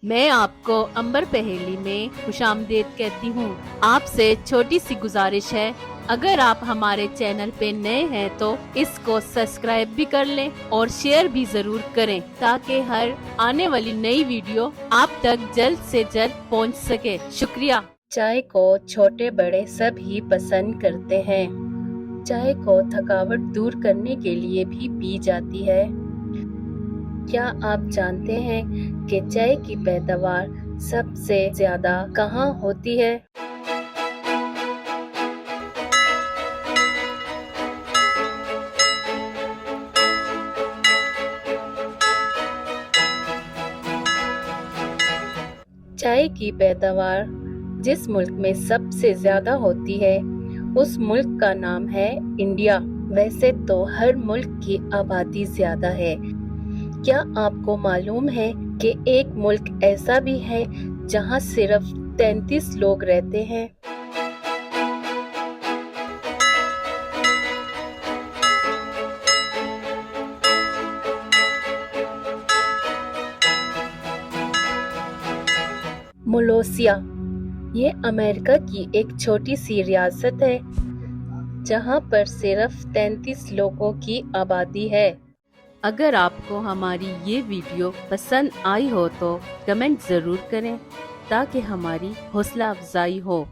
میں آپ کو امبر پہیلی میں خوش آمدید کہتی ہوں۔ آپ سے چھوٹی سی گزارش ہے، اگر آپ ہمارے چینل پہ نئے ہیں تو اس کو سبسکرائب بھی کر لیں اور شیئر بھی ضرور کریں تاکہ ہر آنے والی نئی ویڈیو آپ تک جلد سے جلد پہنچ سکے۔ شکریہ۔ چائے کو چھوٹے بڑے سب ہی پسند کرتے ہیں۔ چائے کو تھکاوٹ دور کرنے کے لیے بھی پی جاتی ہے۔ کیا آپ جانتے ہیں کہ چائے کی پیداوار سب سے زیادہ کہاں ہوتی ہے؟ چائے کی پیداوار جس ملک میں سب سے زیادہ ہوتی ہے اس ملک کا نام ہے انڈیا۔ ویسے تو ہر ملک کی آبادی زیادہ ہے۔ کیا آپ کو معلوم ہے کہ ایک ملک ایسا بھی ہے جہاں صرف 33 لوگ رہتے ہیں؟ ملوشیا یہ امریکہ کی ایک چھوٹی سی ریاست ہے جہاں پر صرف 33 لوگوں کی آبادی ہے۔ اگر آپ کو ہماری یہ ویڈیو پسند آئی ہو تو کمنٹ ضرور کریں تاکہ ہماری حوصلہ افزائی ہو۔